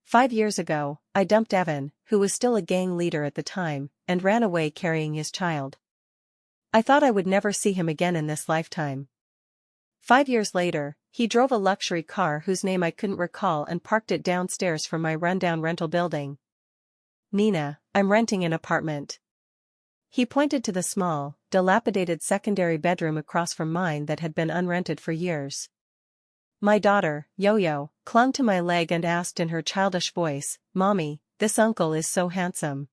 5 years ago, I dumped Evan, who was still a gang leader at the time, and ran away carrying his child. I thought I would never see him again in this lifetime. 5 years later, he drove a luxury car whose name I couldn't recall and parked it downstairs from my rundown rental building. Nina, I'm renting an apartment. He pointed to the small, dilapidated secondary bedroom across from mine that had been unrented for years. My daughter, Yoyo, clung to my leg and asked in her childish voice, "Mommy, this uncle is so handsome.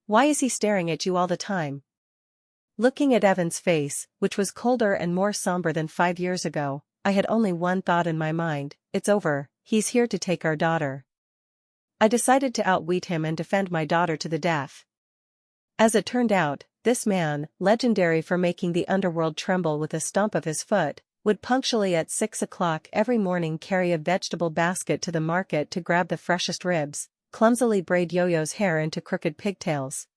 Why is he staring at you all the time?" Looking at Evan's face, which was colder and more somber than 5 years ago, I had only one thought in my mind: it's over, he's here to take our daughter. I decided to outwit him and defend my daughter to the death. As it turned out, this man, legendary for making the underworld tremble with a stomp of his foot, would punctually at 6 o'clock every morning carry a vegetable basket to the market to grab the freshest ribs, clumsily braid Yoyo's hair into crooked pigtails.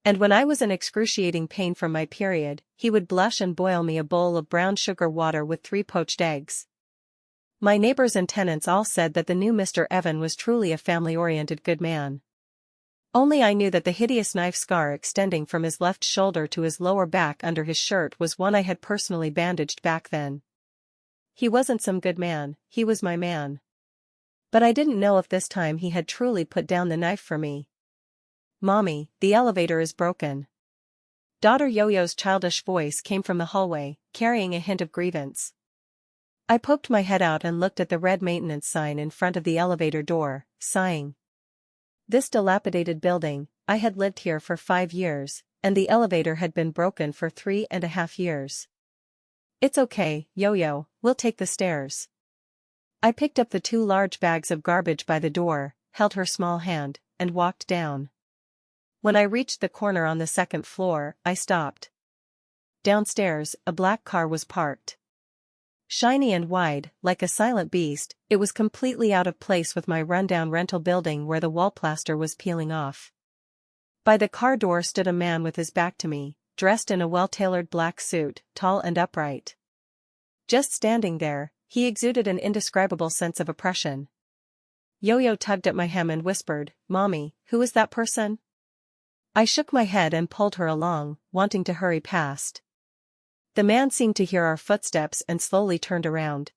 And when I was in excruciating pain from my period, he would blush and boil me a bowl of brown sugar water with 3 poached eggs. My neighbors and tenants all said that the new Mr. Evan was truly a family-oriented good man. Only I knew that the hideous knife scar extending from his left shoulder to his lower back under his shirt was one I had personally bandaged back then. He wasn't some good man, he was my man. But I didn't know if this time he had truly put down the knife for me. "Mommy, the elevator is broken." Daughter Yoyo's childish voice came from the hallway, carrying a hint of grievance. I poked my head out and looked at the red maintenance sign in front of the elevator door, sighing. This dilapidated building, I had lived here for 5 years, and the elevator had been broken for 3.5 years. "It's okay, Yoyo, we'll take the stairs." I picked up the 2 large bags of garbage by the door, held her small hand, and walked down. When I reached the corner on the 2nd floor, I stopped. Downstairs, a black car was parked. Shiny and wide, like a silent beast, it was completely out of place with my rundown rental building where the wall plaster was peeling off. By the car door stood a man with his back to me, dressed in a well-tailored black suit, tall and upright. Just standing there, he exuded an indescribable sense of oppression. Yoyo tugged at my hem and whispered, "Mommy, who is that person?" I shook my head and pulled her along, wanting to hurry past. The man seemed to hear our footsteps and slowly turned around.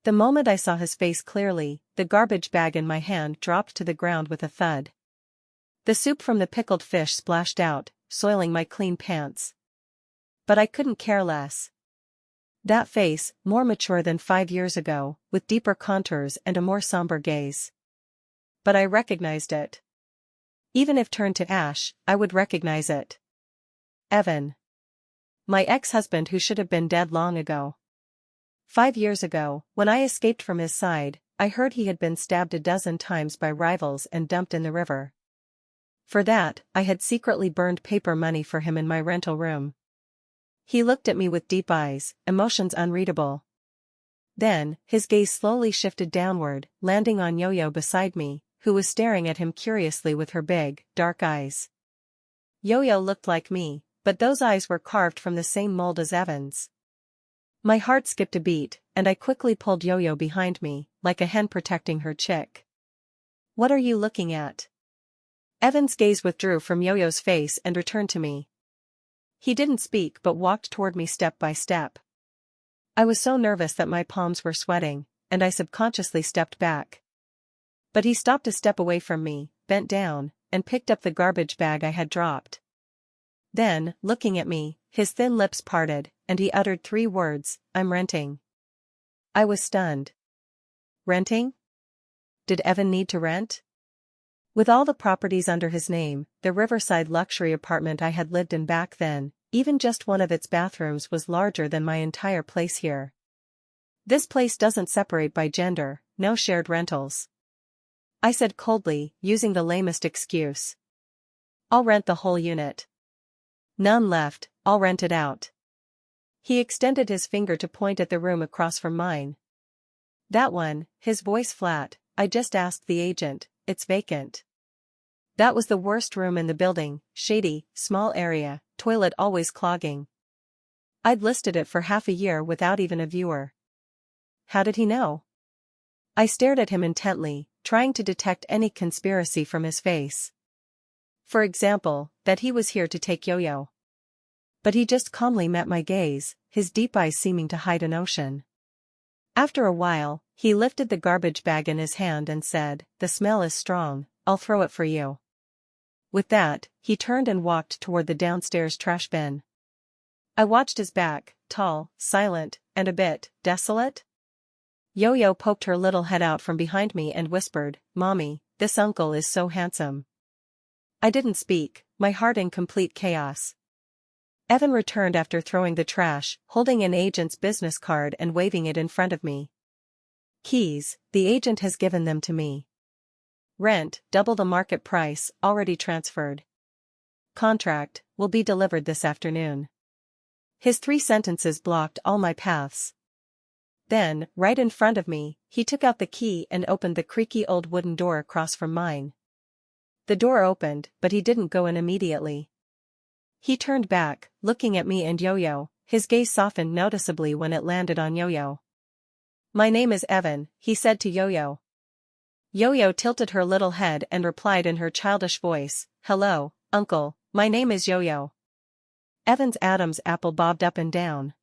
The moment I saw his face clearly, the garbage bag in my hand dropped to the ground with a thud. The soup from the pickled fish splashed out, soiling my clean pants. But I couldn't care less. That face, more mature than 5 years ago, with deeper contours and a more somber gaze. But I recognized it. Even if turned to ash, I would recognize it. Evan. My ex-husband who should have been dead long ago. 5 years ago, when I escaped from his side, I heard he had been stabbed a dozen times by rivals and dumped in the river. For that, I had secretly burned paper money for him in my rental room. He looked at me with deep eyes, emotions unreadable. Then, his gaze slowly shifted downward, landing on Yoyo beside me, who was staring at him curiously with her big, dark eyes. Yoyo looked like me, but those eyes were carved from the same mold as Evan's. My heart skipped a beat, and I quickly pulled Yoyo behind me, like a hen protecting her chick. "What are you looking at?" Evan's gaze withdrew from Yoyo's face and returned to me. He didn't speak but walked toward me step by step. I was so nervous that my palms were sweating, and I subconsciously stepped back. But he stopped a step away from me, bent down, and picked up the garbage bag I had dropped. Then, looking at me, his thin lips parted, and he uttered 3 words, "I'm renting." I was stunned. Renting? Did Evan need to rent? With all the properties under his name, the riverside luxury apartment I had lived in back then, even just one of its bathrooms was larger than my entire place here. "This place doesn't separate by gender, no shared rentals," I said coldly, using the lamest excuse. "I'll rent the whole unit. None left, I'll rent it out." He extended his finger to point at the room across from mine. "That one," his voice flat, "I just asked the agent, it's vacant." That was the worst room in the building, shady, small area, toilet always clogging. I'd listed it for half a year without even a viewer. How did he know? I stared at him intently, trying to detect any conspiracy from his face. For example, that he was here to take Yoyo. But he just calmly met my gaze, his deep eyes seeming to hide an ocean. After a while, he lifted the garbage bag in his hand and said, "The smell is strong, I'll throw it for you." With that, he turned and walked toward the downstairs trash bin. I watched his back, tall, silent, and a bit desolate. Yoyo poked her little head out from behind me and whispered, "Mommy, this uncle is so handsome." I didn't speak, my heart in complete chaos. Evan returned after throwing the trash, holding an agent's business card and waving it in front of me. "Keys, the agent has given them to me. Rent, double the market price, already transferred. Contract, will be delivered this afternoon." His 3 sentences blocked all my paths. Then, right in front of me, he took out the key and opened the creaky old wooden door across from mine. The door opened, but he didn't go in immediately. He turned back, looking at me and Yoyo, his gaze softened noticeably when it landed on Yoyo. "My name is Evan," he said to Yoyo. Yoyo tilted her little head and replied in her childish voice, "Hello, Uncle, my name is Yoyo." Evan's Adam's apple bobbed up and down.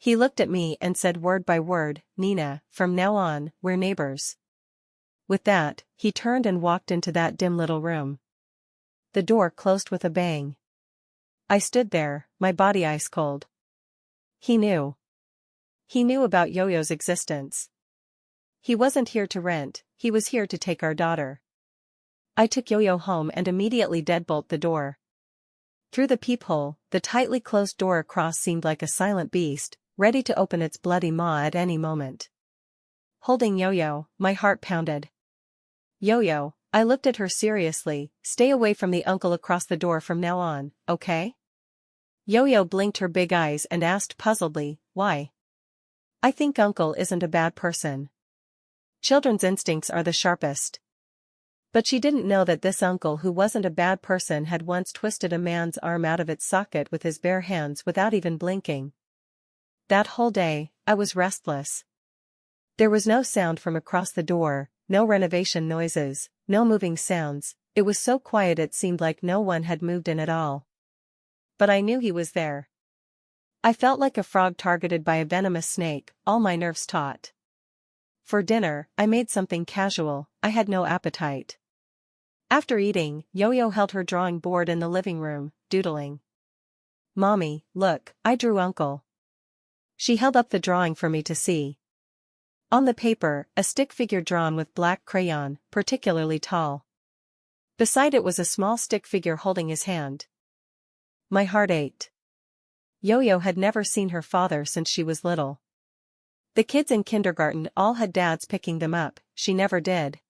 He looked at me and said word by word, "Nina, from now on, we're neighbors." With that, he turned and walked into that dim little room. The door closed with a bang. I stood there, my body ice cold. He knew. He knew about Yoyo's existence. He wasn't here to rent, he was here to take our daughter. I took Yoyo home and immediately deadbolt the door. Through the peephole, the tightly closed door across seemed like a silent beast, ready to open its bloody maw at any moment. Holding Yoyo, my heart pounded. "Yoyo," I looked at her seriously, "stay away from the uncle across the door from now on, okay?" Yoyo blinked her big eyes and asked puzzledly, "Why?" "I think uncle isn't a bad person. Children's instincts are the sharpest." But she didn't know that this uncle who wasn't a bad person had once twisted a man's arm out of its socket with his bare hands without even blinking. That whole day, I was restless. There was no sound from across the door, no renovation noises, no moving sounds, it was so quiet it seemed like no one had moved in at all. But I knew he was there. I felt like a frog targeted by a venomous snake, all my nerves taut. For dinner, I made something casual, I had no appetite. After eating, Yoyo held her drawing board in the living room, doodling. "Mommy, look, I drew Uncle." She held up the drawing for me to see. On the paper, a stick figure drawn with black crayon, particularly tall. Beside it was a small stick figure holding his hand. My heart ached. Yoyo had never seen her father since she was little. The kids in kindergarten all had dads picking them up, she never did.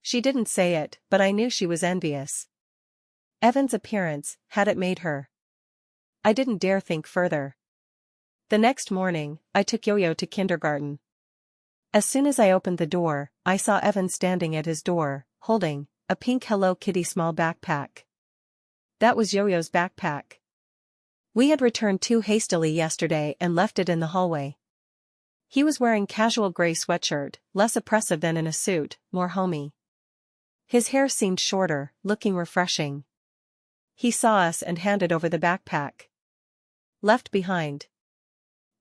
She didn't say it, but I knew she was envious. Evan's appearance had it made her. I didn't dare think further. The next morning, I took Yoyo to kindergarten. As soon as I opened the door, I saw Evan standing at his door, holding a pink Hello Kitty small backpack. That was Yoyo's backpack. We had returned too hastily yesterday and left it in the hallway. He was wearing casual gray sweatshirt, less oppressive than in a suit, more homey. His hair seemed shorter, looking refreshing. He saw us and handed over the backpack. "Left behind."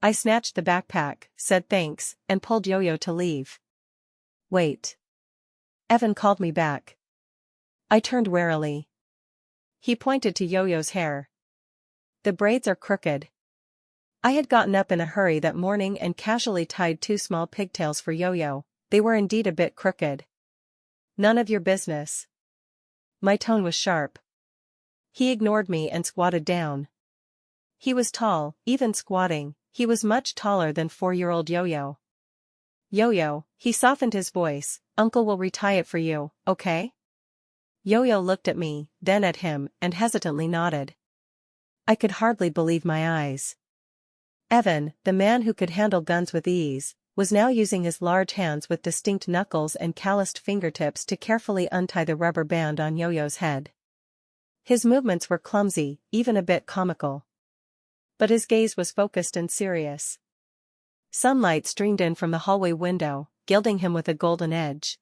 I snatched the backpack, said thanks, and pulled Yoyo to leave. "Wait." Evan called me back. I turned warily. He pointed to Yoyo's hair. "The braids are crooked." I had gotten up in a hurry that morning and casually tied 2 small pigtails for Yoyo. They were indeed a bit crooked. "None of your business." My tone was sharp. He ignored me and squatted down. He was tall, even squatting, he was much taller than 4-year-old Yoyo. "Yoyo," he softened his voice, "Uncle will retie it for you, okay?" Yoyo looked at me, then at him, and hesitantly nodded. I could hardly believe my eyes. Evan, the man who could handle guns with ease, was now using his large hands with distinct knuckles and calloused fingertips to carefully untie the rubber band on Yoyo's head. His movements were clumsy, even a bit comical. But his gaze was focused and serious. Sunlight streamed in from the hallway window, gilding him with a golden edge.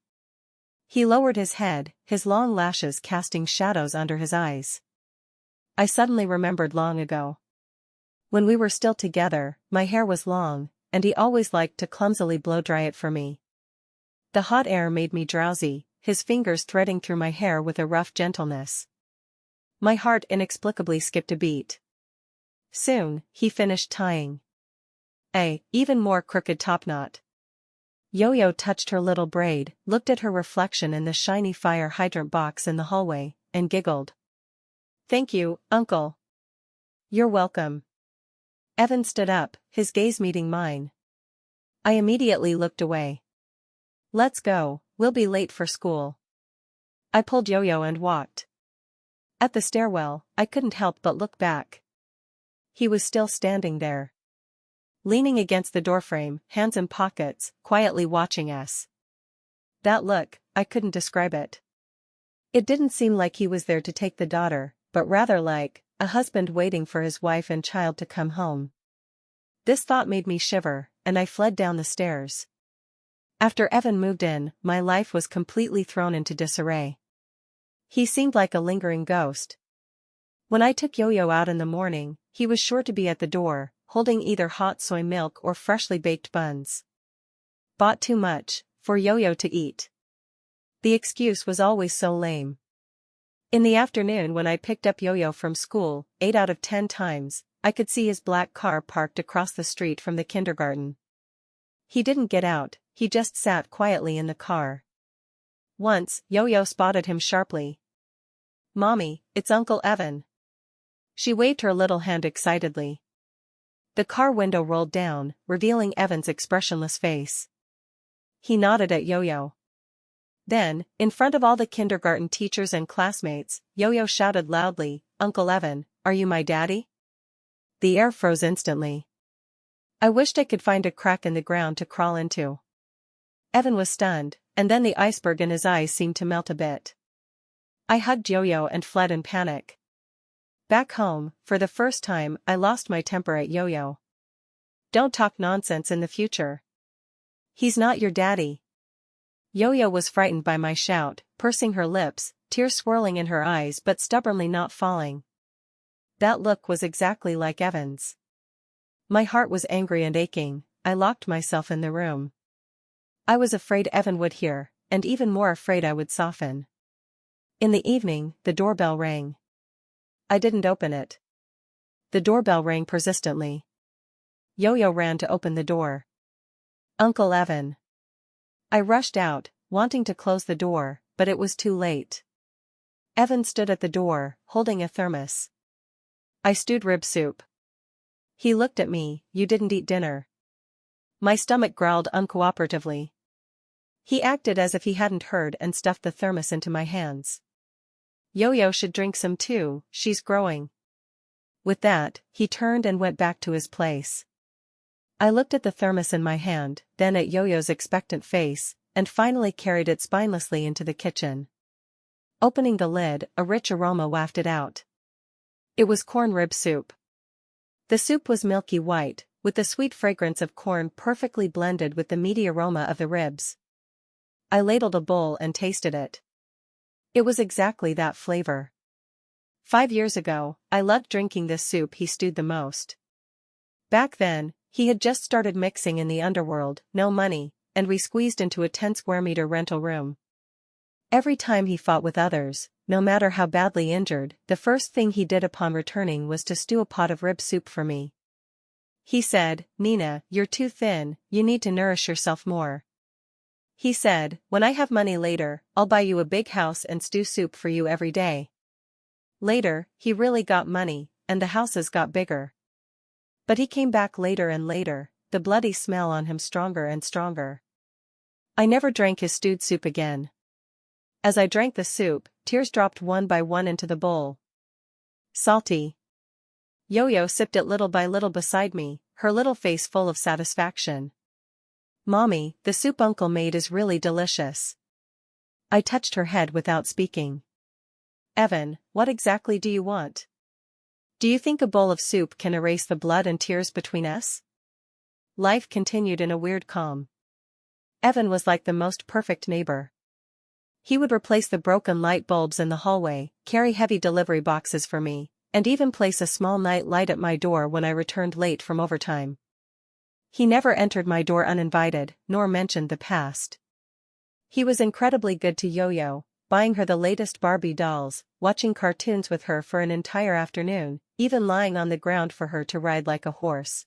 He lowered his head, his long lashes casting shadows under his eyes. I suddenly remembered long ago. When we were still together, my hair was long, and he always liked to clumsily blow-dry it for me. The hot air made me drowsy, his fingers threading through my hair with a rough gentleness. My heart inexplicably skipped a beat. Soon, he finished tying a even more crooked topknot. Yo-Yo touched her little braid, looked at her reflection in the shiny fire hydrant box in the hallway, and giggled. "Thank you, Uncle." "You're welcome." Evan stood up, his gaze meeting mine. I immediately looked away. "Let's go, we'll be late for school." I pulled Yo-Yo and walked. At the stairwell, I couldn't help but look back. He was still standing there, leaning against the doorframe, hands in pockets, quietly watching us. That look, I couldn't describe it. It didn't seem like he was there to take the daughter, but rather like a husband waiting for his wife and child to come home. This thought made me shiver, and I fled down the stairs. After Evan moved in, my life was completely thrown into disarray. He seemed like a lingering ghost. When I took Yo-Yo out in the morning, he was sure to be at the door, holding either hot soy milk or freshly baked buns. Bought too much, for Yo-Yo to eat. The excuse was always so lame. In the afternoon when I picked up Yo-Yo from school, 8 out of 10 times, I could see his black car parked across the street from the kindergarten. He didn't get out, he just sat quietly in the car. Once, Yo-Yo spotted him sharply. "Mommy, it's Uncle Evan." She waved her little hand excitedly. The car window rolled down, revealing Evan's expressionless face. He nodded at Yo-Yo. Then, in front of all the kindergarten teachers and classmates, Yo-Yo shouted loudly, "Uncle Evan, are you my daddy?" The air froze instantly. I wished I could find a crack in the ground to crawl into. Evan was stunned, and then the iceberg in his eyes seemed to melt a bit. I hugged Yo-Yo and fled in panic. Back home, for the first time, I lost my temper at Yo-Yo. "Don't talk nonsense in the future. He's not your daddy." Yo-Yo was frightened by my shout, pursing her lips, tears swirling in her eyes but stubbornly not falling. That look was exactly like Evan's. My heart was angry and aching. I locked myself in the room. I was afraid Evan would hear, and even more afraid I would soften. In the evening, the doorbell rang. I didn't open it. The doorbell rang persistently. Yo-Yo ran to open the door. "Uncle Evan." I rushed out, wanting to close the door, but it was too late. Evan stood at the door, holding a thermos. "I stewed rib soup." He looked at me. "You didn't eat dinner." My stomach growled uncooperatively. He acted as if he hadn't heard and stuffed the thermos into my hands. "Yo-Yo should drink some too, she's growing." With that, he turned and went back to his place. I looked at the thermos in my hand, then at Yo-Yo's expectant face, and finally carried it spinelessly into the kitchen. Opening the lid, a rich aroma wafted out. It was corn rib soup. The soup was milky white, with the sweet fragrance of corn perfectly blended with the meaty aroma of the ribs. I ladled a bowl and tasted it. It was exactly that flavor. 5 years ago, I loved drinking this soup he stewed the most. Back then, he had just started mixing in the underworld, no money, and we squeezed into a 10-square-meter rental room. Every time he fought with others, no matter how badly injured, the first thing he did upon returning was to stew a pot of rib soup for me. He said, "Nina, you're too thin, you need to nourish yourself more." He said, "When I have money later, I'll buy you a big house and stew soup for you every day." Later, he really got money, and the houses got bigger. But he came back later and later, the bloody smell on him stronger and stronger. I never drank his stewed soup again. As I drank the soup, tears dropped one by one into the bowl. Salty. Yo-Yo sipped it little by little beside me, her little face full of satisfaction. "Mommy, the soup Uncle made is really delicious." I touched her head without speaking. "Evan, what exactly do you want? Do you think a bowl of soup can erase the blood and tears between us?" Life continued in a weird calm. Evan was like the most perfect neighbor. He would replace the broken light bulbs in the hallway, carry heavy delivery boxes for me, and even place a small night light at my door when I returned late from overtime. He never entered my door uninvited, nor mentioned the past. He was incredibly good to Yoyo, buying her the latest Barbie dolls, watching cartoons with her for an entire afternoon, even lying on the ground for her to ride like a horse.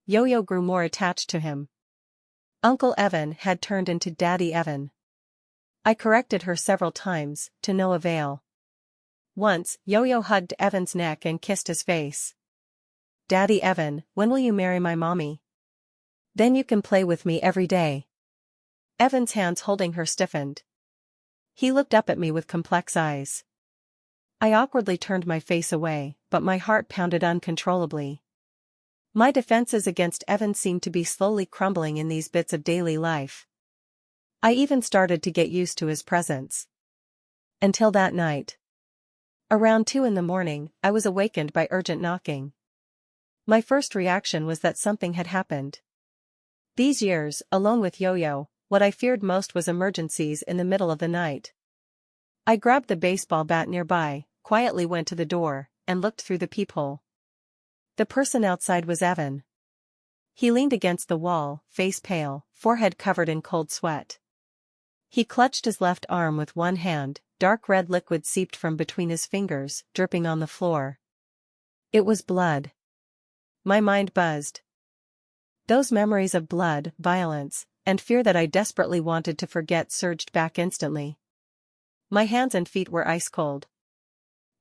Yoyo grew more attached to him. Uncle Evan had turned into Daddy Evan. I corrected her several times, to no avail. Once, Yoyo hugged Evan's neck and kissed his face. "Daddy Evan, when will you marry my mommy? Then you can play with me every day." Evan's hands holding her stiffened. He looked up at me with complex eyes. I awkwardly turned my face away, but my heart pounded uncontrollably. My defenses against Evan seemed to be slowly crumbling in these bits of daily life. I even started to get used to his presence. Until that night. Around 2 a.m, I was awakened by urgent knocking. My first reaction was that something had happened. These years, alone with Yoyo, what I feared most was emergencies in the middle of the night. I grabbed the baseball bat nearby, quietly went to the door, and looked through the peephole. The person outside was Evan. He leaned against the wall, face pale, forehead covered in cold sweat. He clutched his left arm with one hand, dark red liquid seeped from between his fingers, dripping on the floor. It was blood. My mind buzzed. Those memories of blood, violence, and fear that I desperately wanted to forget surged back instantly. My hands and feet were ice cold.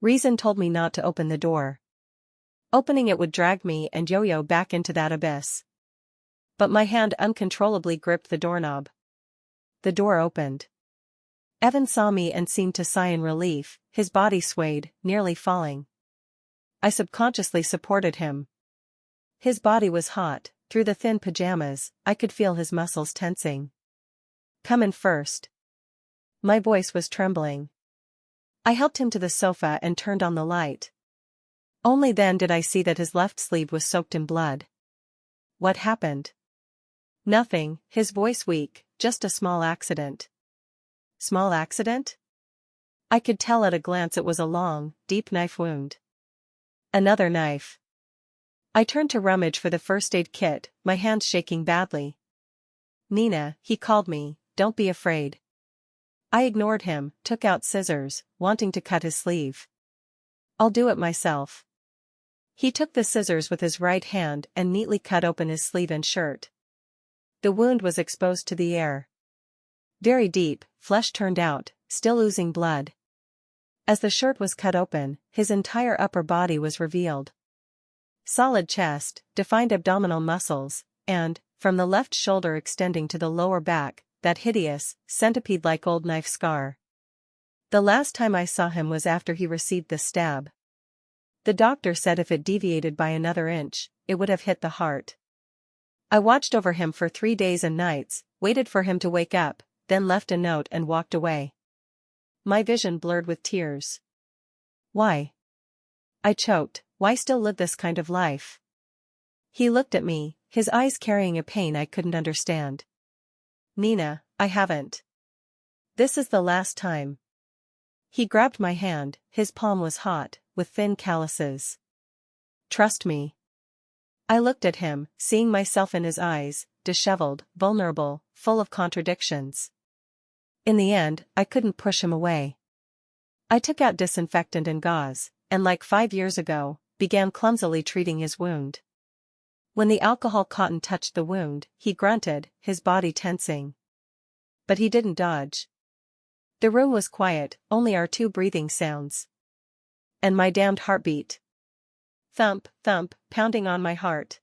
Reason told me not to open the door. Opening it would drag me and Yoyo back into that abyss. But my hand uncontrollably gripped the doorknob. The door opened. Evan saw me and seemed to sigh in relief, his body swayed, nearly falling. I subconsciously supported him. His body was hot, through the thin pajamas, I could feel his muscles tensing. "Come in first." My voice was trembling. I helped him to the sofa and turned on the light. Only then did I see that his left sleeve was soaked in blood. "What happened?" "Nothing," his voice weak, "just a small accident." "Small accident?" I could tell at a glance it was a long, deep knife wound. Another knife. I turned to rummage for the first aid kit, my hands shaking badly. "Nina," he called me, "don't be afraid." I ignored him, took out scissors, wanting to cut his sleeve. "I'll do it myself." He took the scissors with his right hand and neatly cut open his sleeve and shirt. The wound was exposed to the air. Very deep, flesh turned out, still oozing blood. As the shirt was cut open, his entire upper body was revealed. Solid chest, defined abdominal muscles, and, from the left shoulder extending to the lower back, that hideous, centipede-like old knife scar. The last time I saw him was after he received the stab. The doctor said if it deviated by another inch, it would have hit the heart. I watched over him for 3 days and nights, waited for him to wake up, then left a note and walked away. My vision blurred with tears. "Why?" I choked. "Why still live this kind of life?" He looked at me, his eyes carrying a pain I couldn't understand. "Nina, I haven't. This is the last time." He grabbed my hand, his palm was hot, with thin calluses. "Trust me." I looked at him, seeing myself in his eyes, disheveled, vulnerable, full of contradictions. In the end, I couldn't push him away. I took out disinfectant and gauze, and like 5 years ago, began clumsily treating his wound. When the alcohol cotton touched the wound, he grunted, his body tensing. But he didn't dodge. The room was quiet, only our 2 breathing sounds. And my damned heartbeat. Thump, thump, pounding on my heart.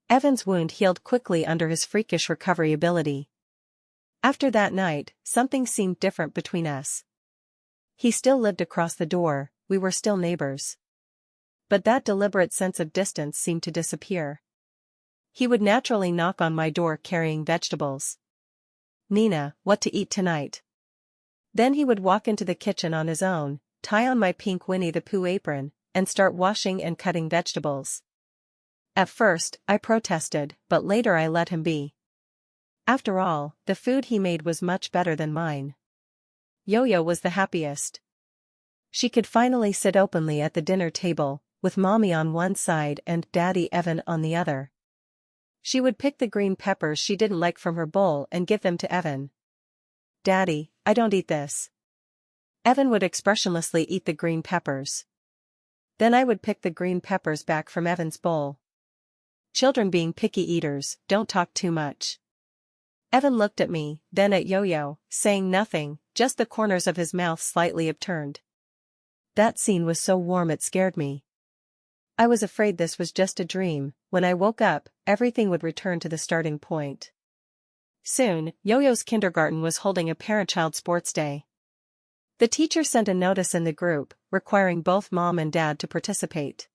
Evan's wound healed quickly under his freakish recovery ability. After that night, something seemed different between us. He still lived across the door, we were still neighbors. But that deliberate sense of distance seemed to disappear. He would naturally knock on my door carrying vegetables. "Nina, what to eat tonight?" Then he would walk into the kitchen on his own, tie on my pink Winnie the Pooh apron, and start washing and cutting vegetables. At first, I protested, but later I let him be. After all, the food he made was much better than mine. Yoyo was the happiest. She could finally sit openly at the dinner table, with Mommy on one side and Daddy Evan on the other. She would pick the green peppers she didn't like from her bowl and give them to Evan. "Daddy, I don't eat this." Evan would expressionlessly eat the green peppers. Then I would pick the green peppers back from Evan's bowl. Children, being picky eaters, don't talk too much. Evan looked at me, then at Yoyo, saying nothing, just the corners of his mouth slightly upturned. That scene was so warm it scared me. I was afraid this was just a dream. When I woke up, everything would return to the starting point. Soon, Yoyo's kindergarten was holding a parent-child sports day. The teacher sent a notice in the group, requiring both Mom and Dad to participate.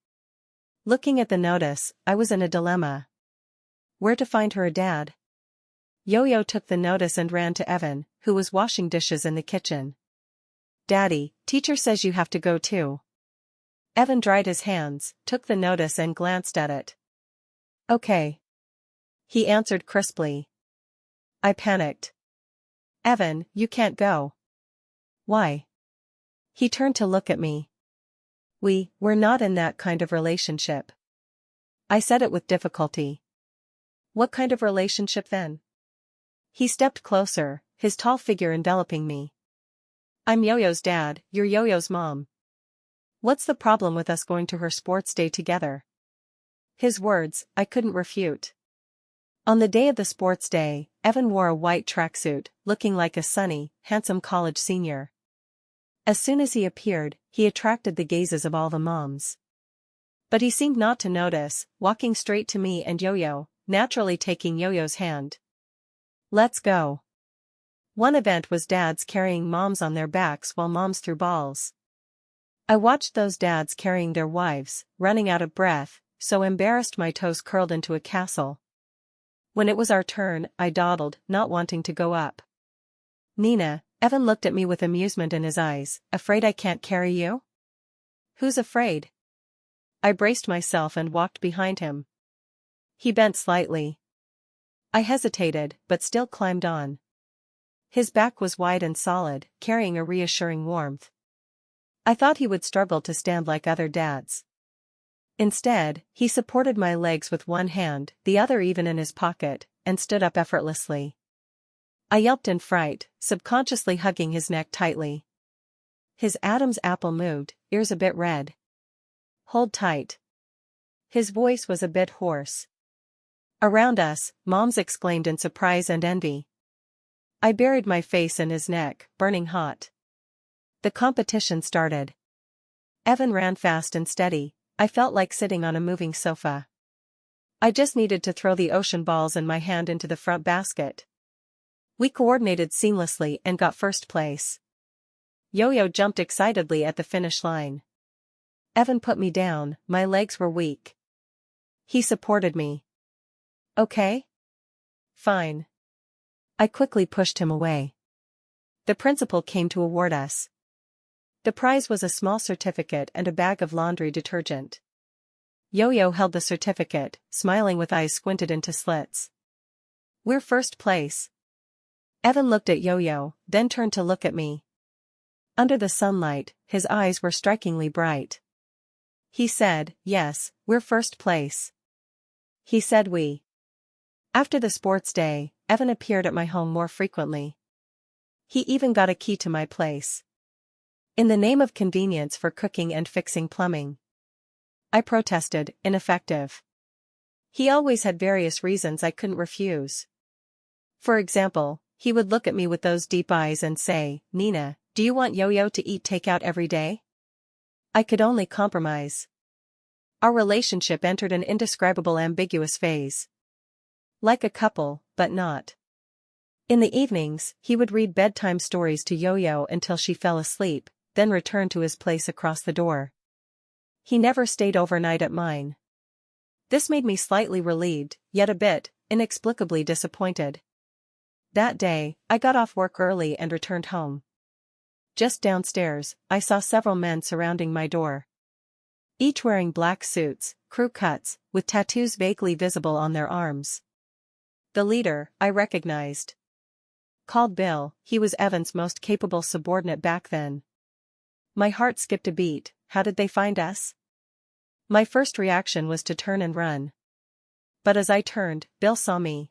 Looking at the notice, I was in a dilemma. Where to find her a dad? Yoyo took the notice and ran to Evan, who was washing dishes in the kitchen. "Daddy, teacher says you have to go too." Evan dried his hands, took the notice and glanced at it. "Okay," he answered crisply. I panicked. "Evan, you can't go." "Why?" He turned to look at me. We're not in that kind of relationship." I said it with difficulty. "What kind of relationship then?" He stepped closer, his tall figure enveloping me. "I'm Yoyo's dad, you're Yoyo's mom. What's the problem with us going to her sports day together?" His words, I couldn't refute. On the day of the sports day, Evan wore a white tracksuit, looking like a sunny, handsome college senior. As soon as he appeared, he attracted the gazes of all the moms. But he seemed not to notice, walking straight to me and Yoyo, naturally taking Yoyo's hand. "Let's go." One event was dads carrying moms on their backs while moms threw balls. I watched those dads carrying their wives, running out of breath, so embarrassed my toes curled into a castle. When it was our turn, I dawdled, not wanting to go up. "Nina," Evan looked at me with amusement in his eyes, "afraid I can't carry you?" "Who's afraid?" I braced myself and walked behind him. He bent slightly. I hesitated, but still climbed on. His back was wide and solid, carrying a reassuring warmth. I thought he would struggle to stand like other dads. Instead, he supported my legs with one hand, the other even in his pocket, and stood up effortlessly. I yelped in fright, subconsciously hugging his neck tightly. His Adam's apple moved, ears a bit red. "Hold tight." His voice was a bit hoarse. Around us, moms exclaimed in surprise and envy. I buried my face in his neck, burning hot. The competition started. Evan ran fast and steady. I felt like sitting on a moving sofa. I just needed to throw the ocean balls in my hand into the front basket. We coordinated seamlessly and got first place. Yoyo jumped excitedly at the finish line. Evan put me down, my legs were weak. He supported me. "Okay?" "Fine." I quickly pushed him away. The principal came to award us. The prize was a small certificate and a bag of laundry detergent. Yoyo held the certificate, smiling with eyes squinted into slits. "We're first place." Evan looked at Yoyo, then turned to look at me. Under the sunlight, his eyes were strikingly bright. He said, "Yes, we're first place." He said we. After the sports day, Evan appeared at my home more frequently. He even got a key to my place. In the name of convenience for cooking and fixing plumbing. I protested, ineffective. He always had various reasons I couldn't refuse. For example, he would look at me with those deep eyes and say, "Nina, do you want Yoyo to eat takeout every day?" I could only compromise. Our relationship entered an indescribable ambiguous phase. Like a couple, but not. In the evenings, he would read bedtime stories to Yoyo until she fell asleep, then return to his place across the door. He never stayed overnight at mine. This made me slightly relieved, yet a bit, inexplicably disappointed. That day, I got off work early and returned home. Just downstairs, I saw several men surrounding my door. Each wearing black suits, crew cuts, with tattoos vaguely visible on their arms. The leader, I recognized. Called Bill, he was Evan's most capable subordinate back then. My heart skipped a beat. How did they find us? My first reaction was to turn and run. But as I turned, Bill saw me.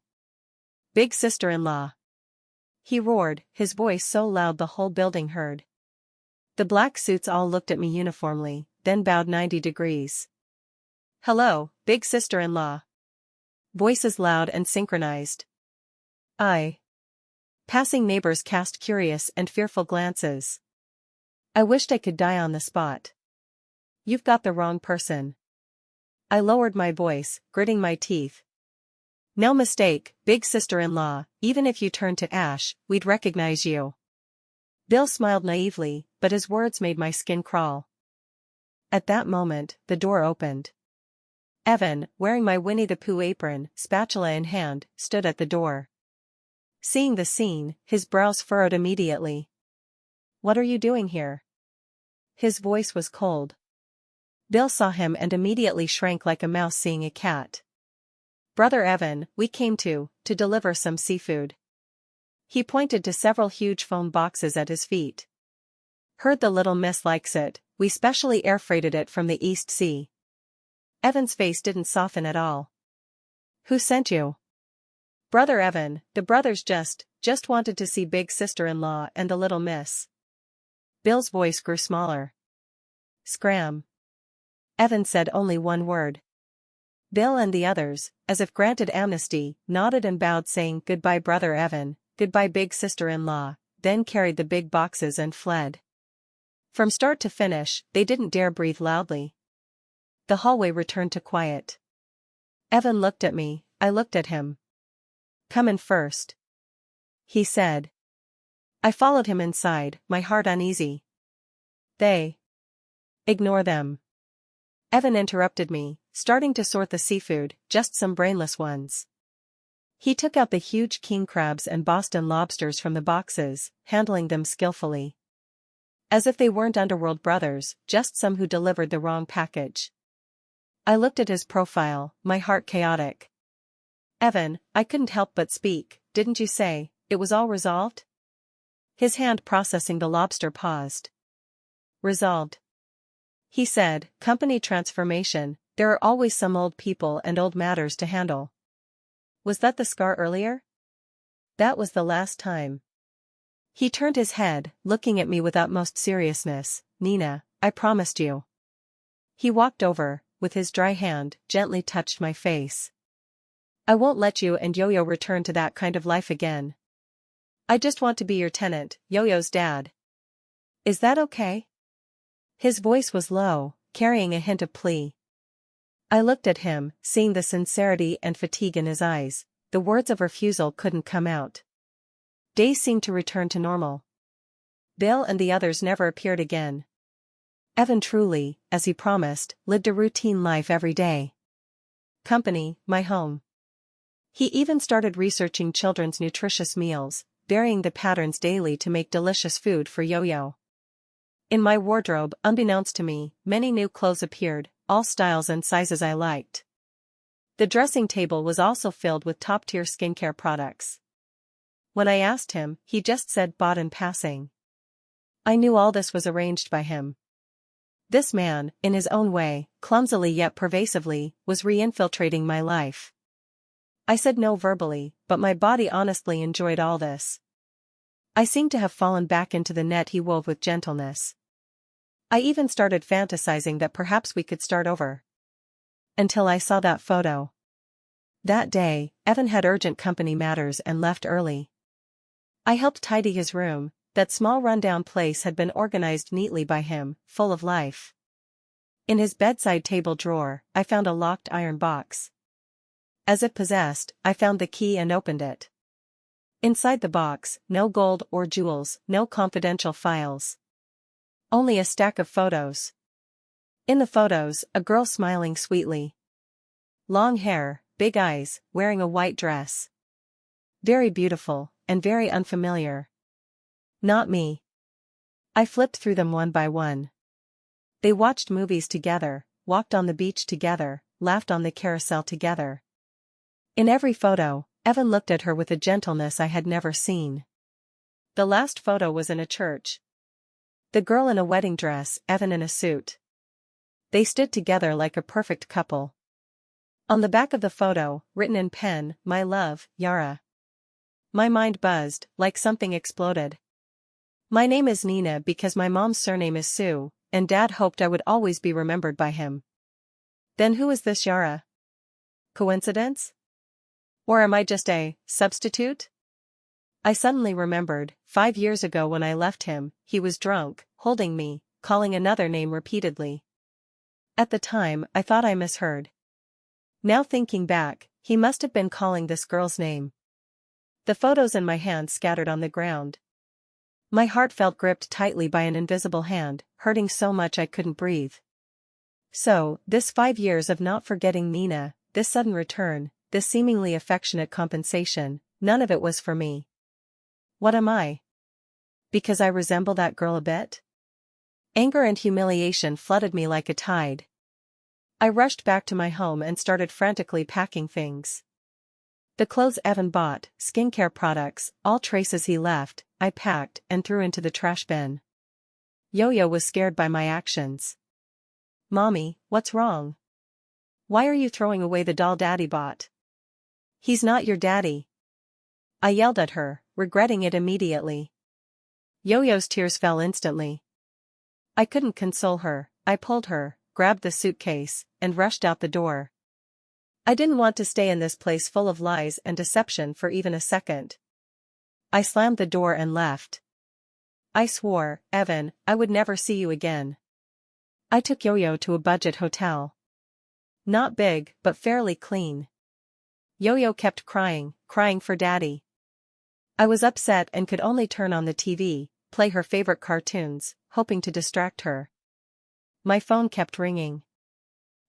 Big sister-in-law. He roared, his voice so loud the whole building heard. The black suits all looked at me uniformly, then bowed 90 degrees. Hello, big sister-in-law. Voices loud and synchronized. Passing neighbors cast curious and fearful glances. I wished I could die on the spot. You've got the wrong person. I lowered my voice, gritting my teeth. No mistake, big sister-in-law, even if you turned to ash, we'd recognize you. Bill smiled naively, but his words made my skin crawl. At that moment, the door opened. Evan, wearing my Winnie the Pooh apron, spatula in hand, stood at the door. Seeing the scene, his brows furrowed immediately. What are you doing here? His voice was cold. Bill saw him and immediately shrank like a mouse seeing a cat. Brother Evan, we came to deliver some seafood. He pointed to several huge foam boxes at his feet. Heard the little miss likes it, we specially air freighted it from the East Sea. Evan's face didn't soften at all. Who sent you? Brother Evan, the brothers just wanted to see big sister-in-law and the little miss. Bill's voice grew smaller. Scram. Evan said only one word. Bill and the others, as if granted amnesty, nodded and bowed saying goodbye brother Evan, goodbye big sister-in-law, then carried the big boxes and fled. From start to finish, they didn't dare breathe loudly. The hallway returned to quiet. Evan looked at me, I looked at him. Come in first, he said. I followed him inside, my heart uneasy. They. Ignore them. Evan interrupted me, starting to sort the seafood, just some brainless ones. He took out the huge king crabs and Boston lobsters from the boxes, handling them skillfully. As if they weren't underworld brothers, just some who delivered the wrong package. I looked at his profile, my heart chaotic. Evan, I couldn't help but speak, didn't you say, it was all resolved? His hand processing the lobster paused. Resolved. He said, company transformation, there are always some old people and old matters to handle. Was that the scar earlier? That was the last time. He turned his head, looking at me with utmost seriousness. Nina, I promised you. He walked over, with his dry hand, gently touched my face. I won't let you and Yoyo return to that kind of life again. I just want to be your tenant, Yoyo's dad. Is that okay? His voice was low, carrying a hint of plea. I looked at him, seeing the sincerity and fatigue in his eyes. The words of refusal couldn't come out. Days seemed to return to normal. Bill and the others never appeared again. Evan truly, as he promised, lived a routine life every day. Company, my home. He even started researching children's nutritious meals, varying the patterns daily to make delicious food for Yoyo. In my wardrobe, unbeknownst to me, many new clothes appeared, all styles and sizes I liked. The dressing table was also filled with top-tier skincare products. When I asked him, he just said bought in passing. I knew all this was arranged by him. This man, in his own way, clumsily yet pervasively, was re-infiltrating my life. I said no verbally, but my body honestly enjoyed all this. I seemed to have fallen back into the net he wove with gentleness. I even started fantasizing that perhaps we could start over. Until I saw that photo. That day, Evan had urgent company matters and left early. I helped tidy his room. That small rundown place had been organized neatly by him, full of life. In his bedside table drawer, I found a locked iron box. As if possessed, I found the key and opened it. Inside the box, no gold or jewels, no confidential files. Only a stack of photos. In the photos, a girl smiling sweetly. Long hair, big eyes, wearing a white dress. Very beautiful, and very unfamiliar. Not me. I flipped through them one by one. They watched movies together, walked on the beach together, laughed on the carousel together. In every photo, Evan looked at her with a gentleness I had never seen. The last photo was in a church. The girl in a wedding dress, Evan in a suit. They stood together like a perfect couple. On the back of the photo, written in pen, "My love, Yara." My mind buzzed, like something exploded. My name is Nina because my mom's surname is Sue, and Dad hoped I would always be remembered by him. Then who is this Yara? Coincidence? Or am I just a substitute? I suddenly remembered, 5 years ago when I left him, he was drunk, holding me, calling another name repeatedly. At the time, I thought I misheard. Now thinking back, he must have been calling this girl's name. The photos in my hand scattered on the ground. My heart felt gripped tightly by an invisible hand, hurting so much I couldn't breathe. So, this 5 years of not forgetting Nina, this sudden return, this seemingly affectionate compensation, none of it was for me. What am I? Because I resemble that girl a bit? Anger and humiliation flooded me like a tide. I rushed back to my home and started frantically packing things. The clothes Evan bought, skincare products, all traces he left, I packed and threw into the trash bin. Yoyo was scared by my actions. "Mommy, what's wrong? Why are you throwing away the doll Daddy bought? He's not your daddy." I yelled at her, regretting it immediately. Yoyo's tears fell instantly. I couldn't console her. I pulled her, grabbed the suitcase, and rushed out the door. I didn't want to stay in this place full of lies and deception for even a second. I slammed the door and left. I swore, "Evan, I would never see you again." I took Yoyo to a budget hotel. Not big, but fairly clean. Yoyo kept crying for Daddy. I was upset and could only turn on the TV, play her favorite cartoons, hoping to distract her. My phone kept ringing.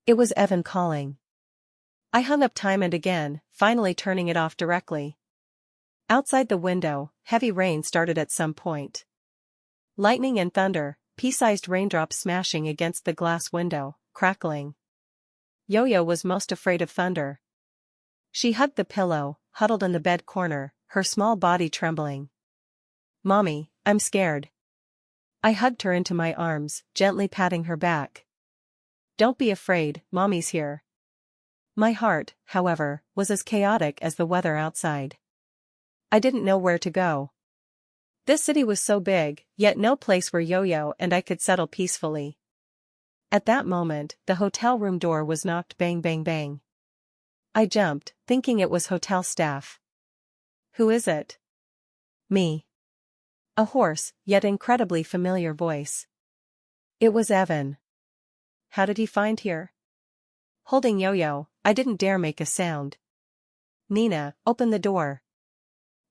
It was Evan calling. I hung up time and again, finally turning it off directly. Outside the window, heavy rain started at some point. Lightning and thunder, pea-sized raindrops smashing against the glass window, crackling. Yoyo was most afraid of thunder. She hugged the pillow, huddled in the bed corner, her small body trembling. "Mommy, I'm scared." I hugged her into my arms, gently patting her back. "Don't be afraid, Mommy's here." My heart, however, was as chaotic as the weather outside. I didn't know where to go. This city was so big, yet no place where Yoyo and I could settle peacefully. At that moment, the hotel room door was knocked bang bang bang. I jumped, thinking it was hotel staff. "Who is it?" "Me." A hoarse, yet incredibly familiar voice. It was Evan. How did he find here? Holding Yoyo, I didn't dare make a sound. "Nina, open the door."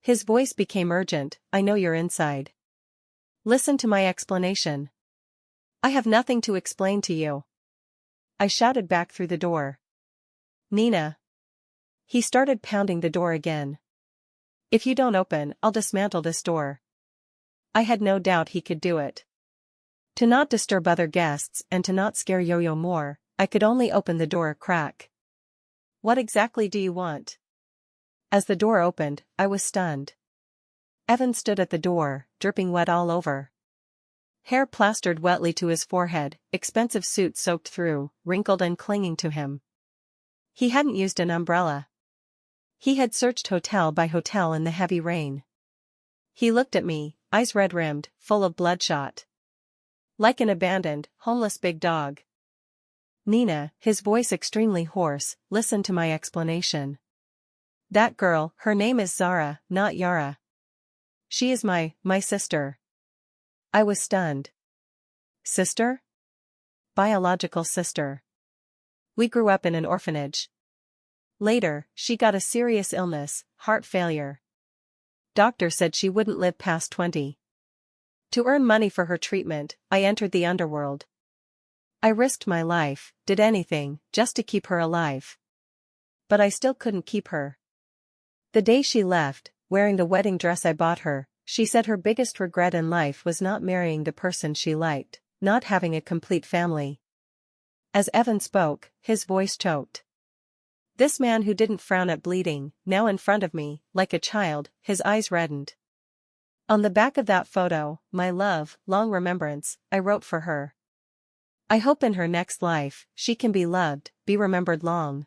His voice became urgent, "I know you're inside. Listen to my explanation." "I have nothing to explain to you," I shouted back through the door. "Nina." He started pounding the door again. "If you don't open, I'll dismantle this door." I had no doubt he could do it. To not disturb other guests and to not scare Yoyo more, I could only open the door a crack. "What exactly do you want?" As the door opened, I was stunned. Evan stood at the door, dripping wet all over. Hair plastered wetly to his forehead, expensive suit soaked through, wrinkled and clinging to him. He hadn't used an umbrella. He had searched hotel by hotel in the heavy rain. He looked at me, eyes red-rimmed, full of bloodshot. Like an abandoned, homeless big dog. "Nina," his voice extremely hoarse, "listen to my explanation. That girl, her name is Zara, not Yara. She is my sister." I was stunned. Sister? Biological sister. We grew up in an orphanage. Later, she got a serious illness, heart failure. Doctor said she wouldn't live past 20. To earn money for her treatment, I entered the underworld. I risked my life, did anything, just to keep her alive. But I still couldn't keep her. The day she left, wearing the wedding dress I bought her, she said her biggest regret in life was not marrying the person she liked, not having a complete family. As Evan spoke, his voice choked. This man who didn't frown at bleeding, now in front of me, like a child, his eyes reddened. On the back of that photo, my love, long remembrance, I wrote for her. I hope in her next life, she can be loved, be remembered long.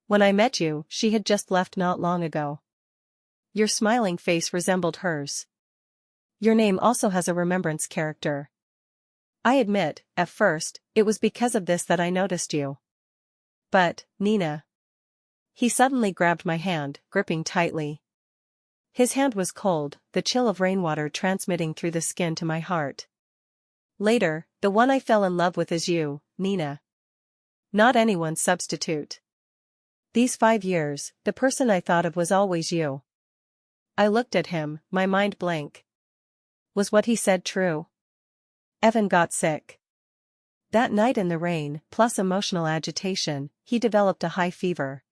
When I met you, she had just left not long ago. Your smiling face resembled hers. Your name also has a remembrance character. I admit, at first, it was because of this that I noticed you. But, Nina. He suddenly grabbed my hand, gripping tightly. His hand was cold, the chill of rainwater transmitting through the skin to my heart. Later, the one I fell in love with is you, Nina. Not anyone's substitute. These 5 years, the person I thought of was always you. I looked at him, my mind blank. Was what he said true? Evan got sick. That night in the rain, plus emotional agitation, he developed a high fever.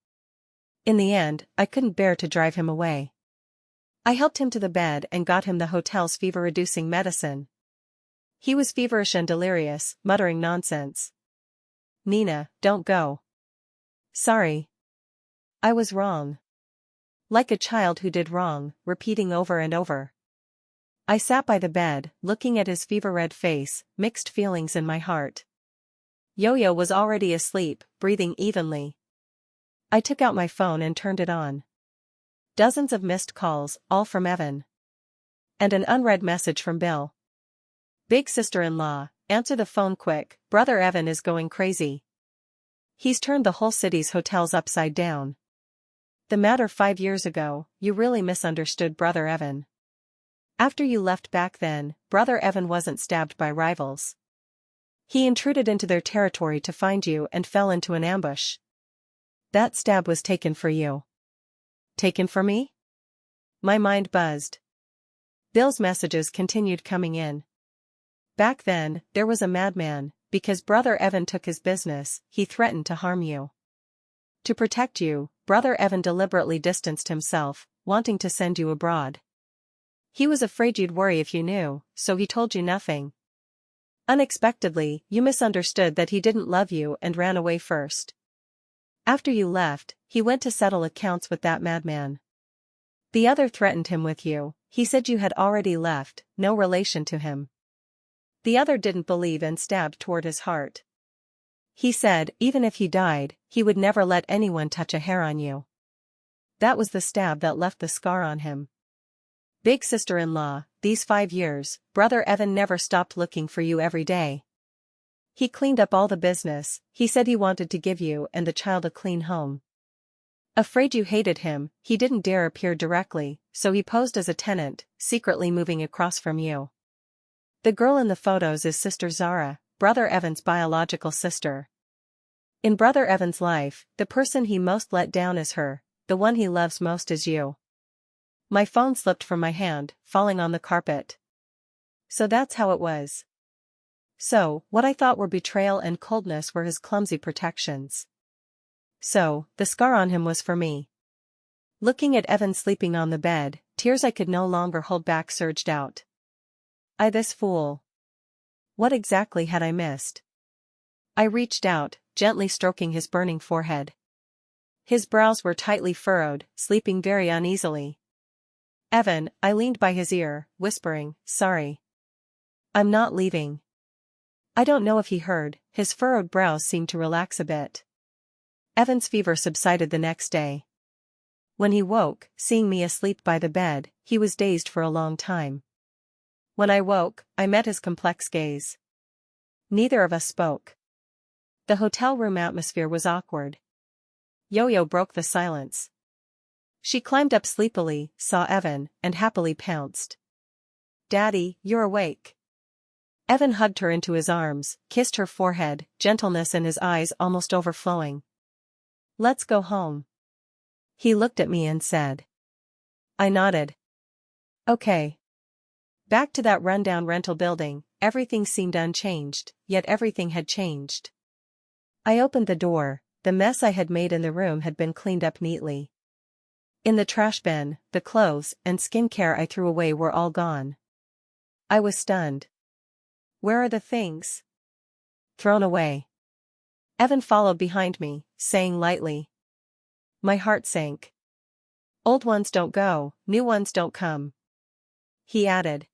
In the end, I couldn't bear to drive him away. I helped him to the bed and got him the hotel's fever-reducing medicine. He was feverish and delirious, muttering nonsense. Nina, don't go. Sorry. I was wrong. Like a child who did wrong, repeating over and over. I sat by the bed, looking at his fever-red face, mixed feelings in my heart. Yoyo was already asleep, breathing evenly. I took out my phone and turned it on. Dozens of missed calls, all from Evan. And an unread message from Bill. Big sister-in-law, answer the phone quick, brother Evan is going crazy. He's turned the whole city's hotels upside down. The matter 5 years ago, you really misunderstood brother Evan. After you left back then, brother Evan wasn't stabbed by rivals. He intruded into their territory to find you and fell into an ambush. That stab was taken for you. Taken for me? My mind buzzed. Bill's messages continued coming in. Back then, there was a madman, because brother Evan took his business, he threatened to harm you. To protect you, brother Evan deliberately distanced himself, wanting to send you abroad. He was afraid you'd worry if you knew, so he told you nothing. Unexpectedly, you misunderstood that he didn't love you and ran away first. After you left, he went to settle accounts with that madman. The other threatened him with you, he said you had already left, no relation to him. The other didn't believe and stabbed toward his heart. He said, even if he died, he would never let anyone touch a hair on you. That was the stab that left the scar on him. Big sister-in-law, these 5 years, brother Evan never stopped looking for you every day. He cleaned up all the business, he said he wanted to give you and the child a clean home. Afraid you hated him, he didn't dare appear directly, so he posed as a tenant, secretly moving across from you. The girl in the photos is Sister Zara, brother Evan's biological sister. In brother Evan's life, the person he most let down is her, the one he loves most is you. My phone slipped from my hand, falling on the carpet. So that's how it was. So, what I thought were betrayal and coldness were his clumsy protections. So, the scar on him was for me. Looking at Evan sleeping on the bed, tears I could no longer hold back surged out. This fool. What exactly had I missed? I reached out, gently stroking his burning forehead. His brows were tightly furrowed, sleeping very uneasily. Evan, I leaned by his ear, whispering, sorry. I'm not leaving. I don't know if he heard, his furrowed brows seemed to relax a bit. Evan's fever subsided the next day. When he woke, seeing me asleep by the bed, he was dazed for a long time. When I woke, I met his complex gaze. Neither of us spoke. The hotel room atmosphere was awkward. Yoyo broke the silence. She climbed up sleepily, saw Evan, and happily pounced. Daddy, you're awake. Evan hugged her into his arms, kissed her forehead, gentleness in his eyes almost overflowing. Let's go home. He looked at me and said. I nodded. Okay. Back to that rundown rental building, everything seemed unchanged, yet everything had changed. I opened the door, the mess I had made in the room had been cleaned up neatly. In the trash bin, the clothes and skincare I threw away were all gone. I was stunned. Where are the things? Thrown away. Evan followed behind me, saying lightly. My heart sank. Old ones don't go, new ones don't come, he added.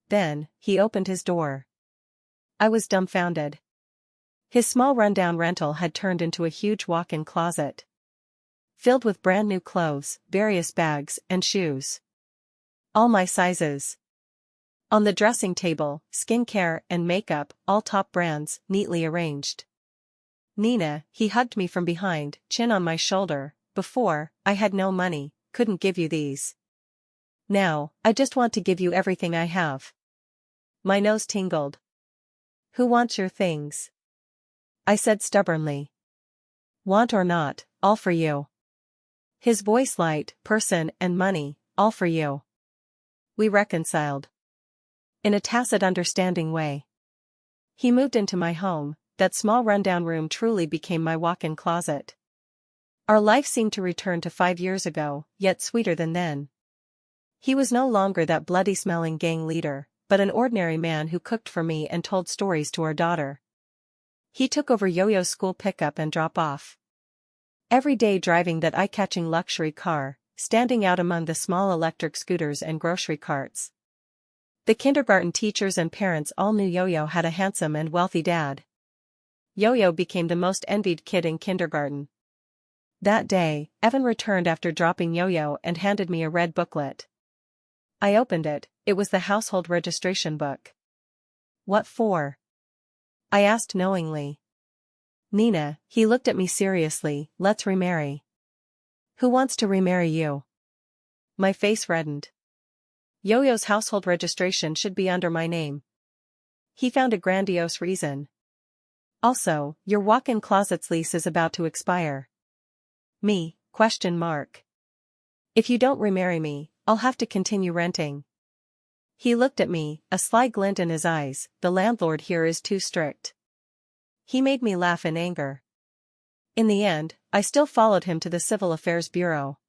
Then, he opened his door. I was dumbfounded. His small rundown rental had turned into a huge walk-in closet, filled with brand new clothes, various bags, and shoes. All my sizes. On the dressing table, skincare and makeup, all top brands, neatly arranged. Nina, he hugged me from behind, chin on my shoulder. Before, I had no money, couldn't give you these. Now, I just want to give you everything I have. My nose tingled. Who wants your things? I said stubbornly. Want or not, all for you. His voice light, person and money, all for you. We reconciled. In a tacit understanding way. He moved into my home. That small rundown room truly became my walk-in closet. Our life seemed to return to 5 years ago, yet sweeter than then. He was no longer that bloody-smelling gang leader, but an ordinary man who cooked for me and told stories to our daughter. He took over Yoyo's school pickup and drop-off. Every day driving that eye-catching luxury car, standing out among the small electric scooters and grocery carts. The kindergarten teachers and parents all knew Yoyo had a handsome and wealthy dad. Yoyo became the most envied kid in kindergarten. That day, Evan returned after dropping Yoyo and handed me a red booklet. I opened it. It was the household registration book. What for? I asked knowingly. Nina, he looked at me seriously, let's remarry. Who wants to remarry you? My face reddened. Yoyo's household registration should be under my name. He found a grandiose reason. Also, your walk-in closet's lease is about to expire. Me? If you don't remarry me, I'll have to continue renting. He looked at me, a sly glint in his eyes. The landlord here is too strict. He made me laugh in anger. In the end, I still followed him to the Civil Affairs Bureau.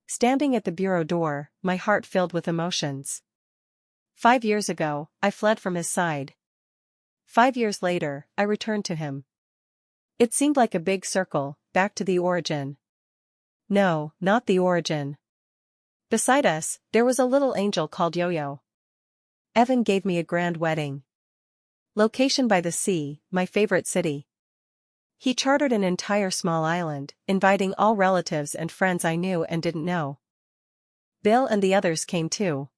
Standing at the bureau door, my heart filled with emotions. 5 years ago, I fled from his side. 5 years later, I returned to him. It seemed like a big circle, back to the origin. No, not the origin. Beside us, there was a little angel called Yoyo. Evan gave me a grand wedding. Location by the sea, my favorite city. He chartered an entire small island, inviting all relatives and friends I knew and didn't know. Bill and the others came too.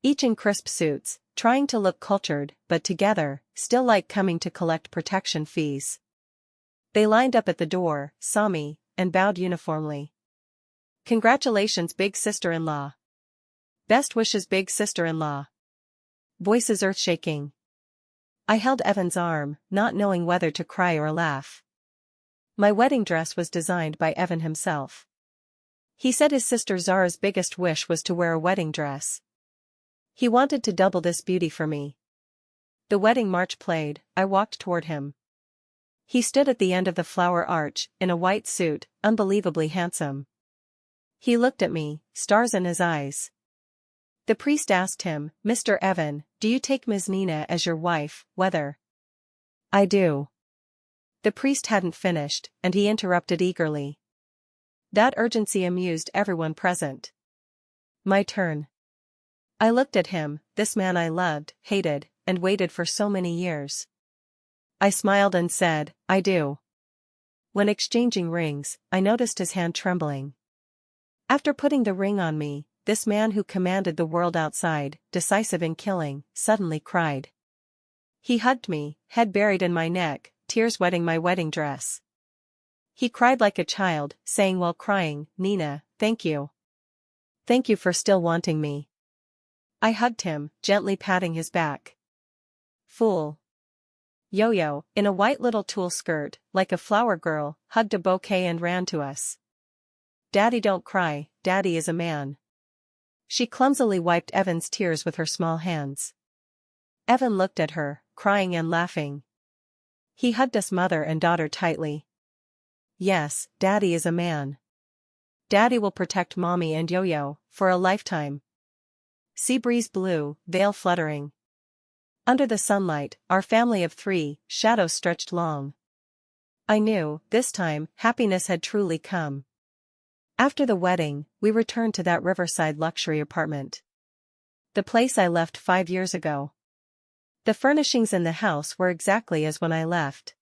Each in crisp suits, trying to look cultured, but together, still like coming to collect protection fees. They lined up at the door, saw me, and bowed uniformly. Congratulations, big sister-in-law. Best wishes, big sister-in-law. Voices earth-shaking. I held Evan's arm, not knowing whether to cry or laugh. My wedding dress was designed by Evan himself. He said his sister Zara's biggest wish was to wear a wedding dress. He wanted to double this beauty for me. The wedding march played. I walked toward him. He stood at the end of the flower arch, in a white suit, unbelievably handsome. He looked at me, stars in his eyes. The priest asked him, Mr. Evan, do you take Ms. Nina as your wife, whether? I do. The priest hadn't finished, and he interrupted eagerly. That urgency amused everyone present. My turn. I looked at him, this man I loved, hated, and waited for so many years. I smiled and said, I do. When exchanging rings, I noticed his hand trembling. After putting the ring on me, this man who commanded the world outside, decisive in killing, suddenly cried. He hugged me, head buried in my neck, tears wetting my wedding dress. He cried like a child, saying while crying, Nina, thank you. Thank you for still wanting me. I hugged him, gently patting his back. Fool. Yoyo, in a white little tulle skirt, like a flower girl, hugged a bouquet and ran to us. Daddy, don't cry, Daddy is a man. She clumsily wiped Evan's tears with her small hands. Evan looked at her, crying and laughing. He hugged us mother and daughter tightly. Yes, Daddy is a man. Daddy will protect Mommy and Yoyo, for a lifetime. Sea breeze blew, veil fluttering. Under the sunlight, our family of 3, shadows stretched long. I knew, this time, happiness had truly come. After the wedding, we returned to that riverside luxury apartment. The place I left 5 years ago. The furnishings in the house were exactly as when I left.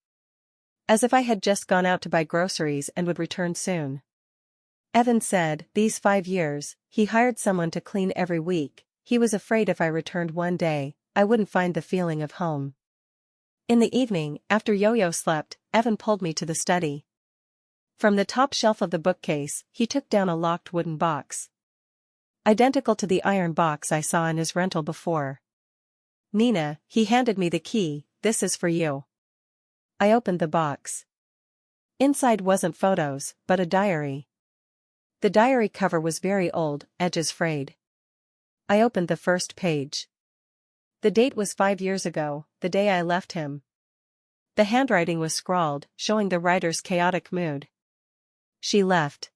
As if I had just gone out to buy groceries and would return soon. Evan said, these 5 years, he hired someone to clean every week. He was afraid if I returned one day, I wouldn't find the feeling of home. In the evening, after Yoyo slept, Evan pulled me to the study. From the top shelf of the bookcase, he took down a locked wooden box. Identical to the iron box I saw in his rental before. Nina, he handed me the key, this is for you. I opened the box. Inside wasn't photos, but a diary. The diary cover was very old, edges frayed. I opened the first page. The date was 5 years ago, the day I left him. The handwriting was scrawled, showing the writer's chaotic mood. She left.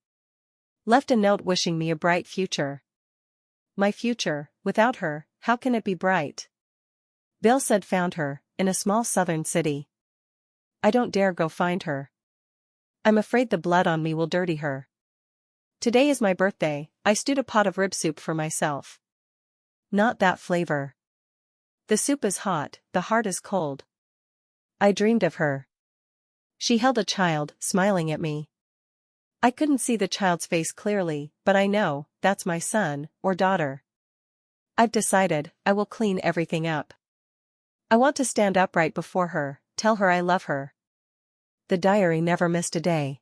Left a note wishing me a bright future. My future, without her, how can it be bright? Bill said found her, in a small southern city. I don't dare go find her. I'm afraid the blood on me will dirty her. Today is my birthday, I stewed a pot of rib soup for myself. Not that flavor. The soup is hot, the heart is cold. I dreamed of her. She held a child, smiling at me. I couldn't see the child's face clearly, but I know, that's my son, or daughter. I've decided, I will clean everything up. I want to stand upright before her, tell her I love her. The diary never missed a day.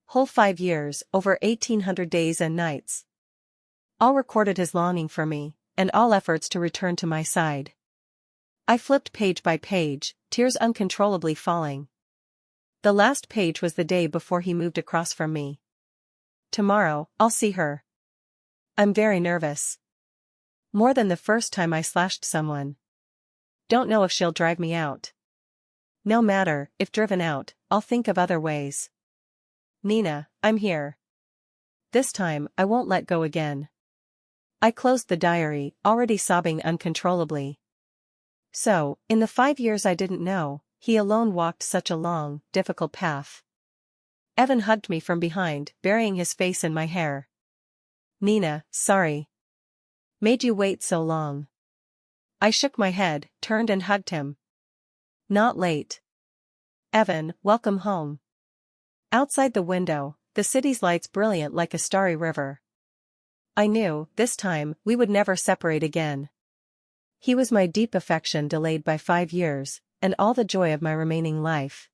Whole 5 years, over 1800 days and nights. All recorded his longing for me, and all efforts to return to my side. I flipped page by page, tears uncontrollably falling. The last page was the day before he moved across from me. Tomorrow, I'll see her. I'm very nervous. More than the first time I slashed someone. Don't know if she'll drive me out. No matter, if driven out, I'll think of other ways. Nina, I'm here. This time, I won't let go again. I closed the diary, already sobbing uncontrollably. So, in the 5 years I didn't know, he alone walked such a long, difficult path. Evan hugged me from behind, burying his face in my hair. Nina, sorry. Made you wait so long. I shook my head, turned and hugged him. Not late. Evan, welcome home. Outside the window, the city's lights brilliant like a starry river. I knew, this time, we would never separate again. He was my deep affection delayed by 5 years, and all the joy of my remaining life.